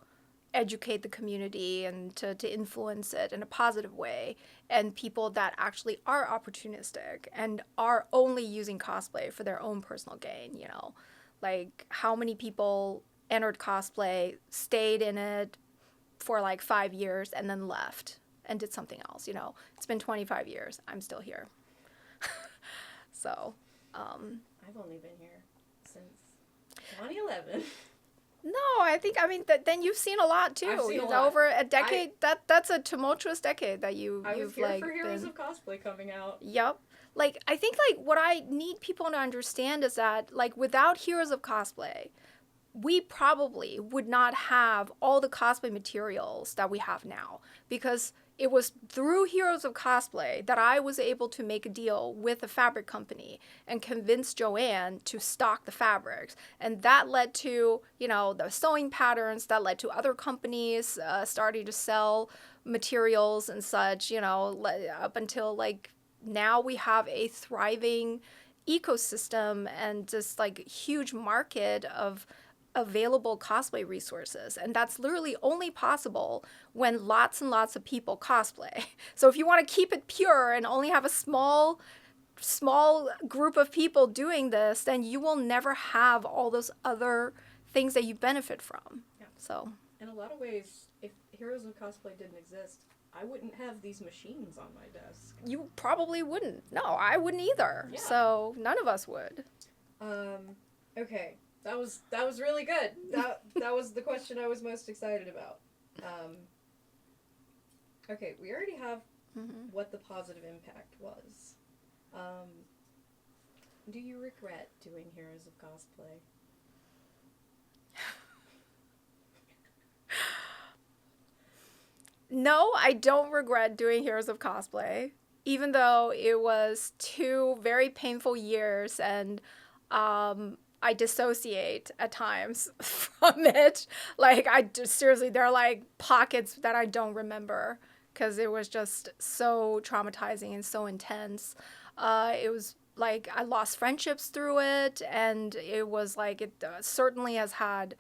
educate the community and to influence it in a positive way, and people that actually are opportunistic and are only using cosplay for their own personal gain, you know. Like, how many people entered cosplay, stayed in it for like 5 years, and then left and did something else, you know. It's been 25 years. I'm still here. So, I've only been here since 2011. No, I mean, then you've seen a lot too. I've seen a It's lot. over a decade. That's a tumultuous decade that I was you've here like for Heroes been. of Cosplay coming out. Yep. Like, I think like what I need people to understand is that like without Heroes of Cosplay, we probably would not have all the cosplay materials that we have now, because it was through Heroes of Cosplay that I was able to make a deal with a fabric company and convince Joanne to stock the fabrics. And that led to, you know, the sewing patterns, that led to other companies starting to sell materials and such, you know, up until like now we have a thriving ecosystem and just like huge market of available cosplay resources. And that's literally only possible when lots and lots of people cosplay. So if you want to keep it pure and only have a small group of people doing this, then you will never have all those other things that you benefit from. Yeah. So in a lot of ways, if Heroes of Cosplay didn't exist, I wouldn't have these machines on my desk. you probably wouldn't. No, I wouldn't either. Yeah. So none of us would. Okay. That was really good. That was the question I was most excited about. Okay, we already have what the positive impact was. Do you regret doing Heroes of Cosplay? No, I don't regret doing Heroes of Cosplay, even though it was 2 very painful years and I dissociate at times from it. Like, I just seriously, there are like pockets that I don't remember because it was just so traumatizing and so intense. It was like I lost friendships through it, and it was like it certainly has had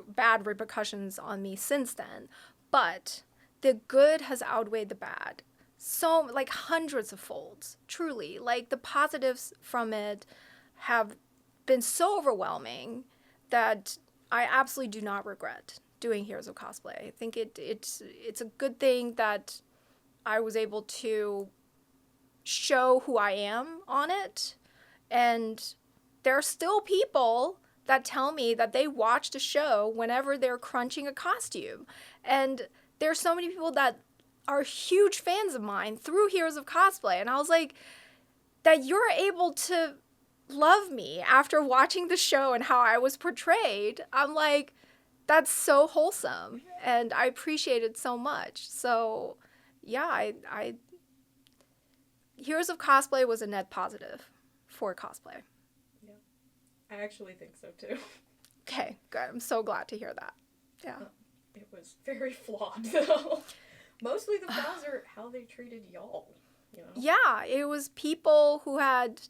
bad repercussions on me since then. But the good has outweighed the bad. So, like, hundreds of folds, truly. Like, the positives from it have been so overwhelming that I absolutely do not regret doing Heroes of Cosplay. I think it's a good thing that I was able to show who I am on it. And there are still people that tell me that they watch the show whenever they're crunching a costume. And there's so many people that are huge fans of mine through Heroes of Cosplay. And I was like, that you're able to love me after watching the show and how I was portrayed. I'm like, that's so wholesome. And I appreciate it so much. So yeah, I Heroes of Cosplay was a net positive for cosplay. Yeah. I actually think so too. Okay, good. I'm so glad to hear that. Yeah. It was very flawed though. Mostly the flaws are how they treated y'all, you know? Yeah, it was people who had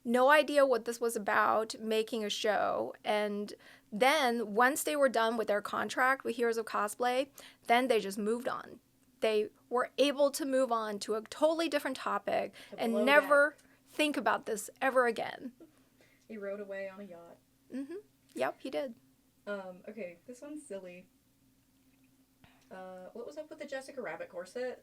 no idea what this was about making a show, and then once they were done with their contract with Heroes of Cosplay, then they just moved on. They were able to move on to a totally different topic and never think about this ever again. He rode away on a yacht. Mm-hmm. Yep, he did. Okay, this one's silly. What was up with the Jessica Rabbit corset?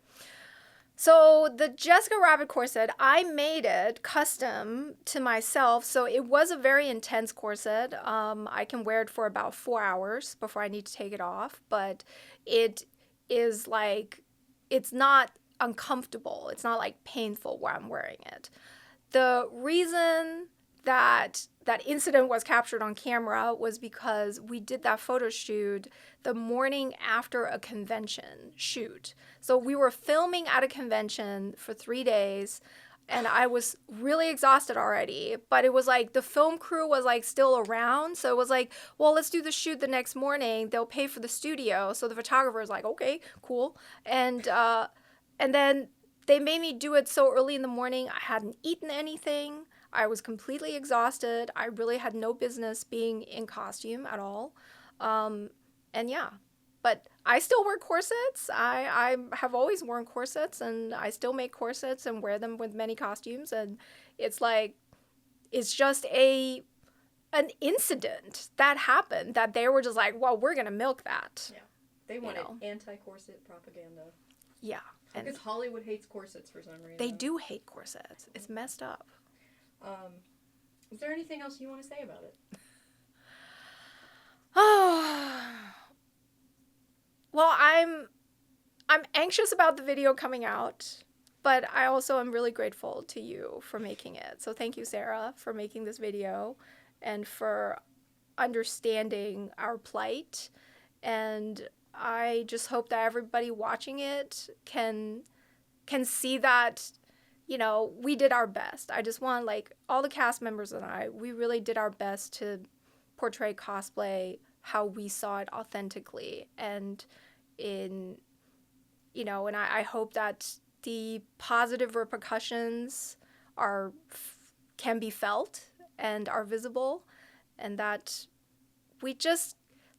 So the Jessica Rabbit corset, I made it custom to myself. So it was a very intense corset. I can wear it for about 4 hours before I need to take it off. But it is like, it's not uncomfortable. It's not like painful while I'm wearing it. The reason that incident was captured on camera was because we did that photo shoot the morning after a convention shoot. So we were filming at a convention for 3 days, and I was really exhausted already, but it was like the film crew was like still around. So it was like, well, let's do the shoot the next morning. They'll pay for the studio. So the photographer is like, okay, cool. And then they made me do it so early in the morning. I hadn't eaten anything. I was completely exhausted. I really had no business being in costume at all. And yeah, but I still wear corsets. I have always worn corsets, and I still make corsets and wear them with many costumes. And it's like, it's just an incident that happened that they were just like, well, we're going to milk that. Yeah. They wanted anti-corset propaganda. Yeah. Because Hollywood hates corsets for some reason. They do hate corsets. It's messed up. Is there anything else you want to say about it? Well, I'm anxious about the video coming out, but I also am really grateful to you for making it. So thank you, Sarah, for making this video and for understanding our plight. And I just hope that everybody watching it can see that, you know, we did our best. I just want, like, all the cast members and I, we really did our best to portray cosplay how we saw it authentically, and in, you know, and I hope that the positive repercussions can be felt and are visible, and that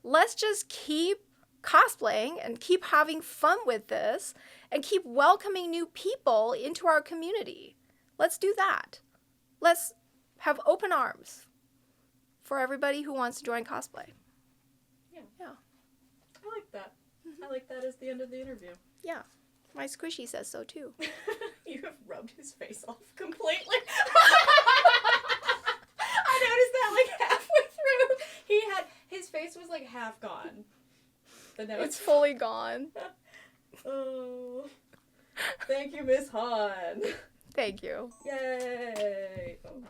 let's just keep cosplaying and keep having fun with this and keep welcoming new people into our community. Let's do that. Let's have open arms for everybody who wants to join cosplay. Yeah. I like that. I like that as the end of the interview. Yeah. My squishy says so too. You have rubbed his face off completely. I noticed that like halfway through. His face was like half gone. But now It's fully gone. Oh. Thank you, Miss Han. Thank you. Yay. Oh.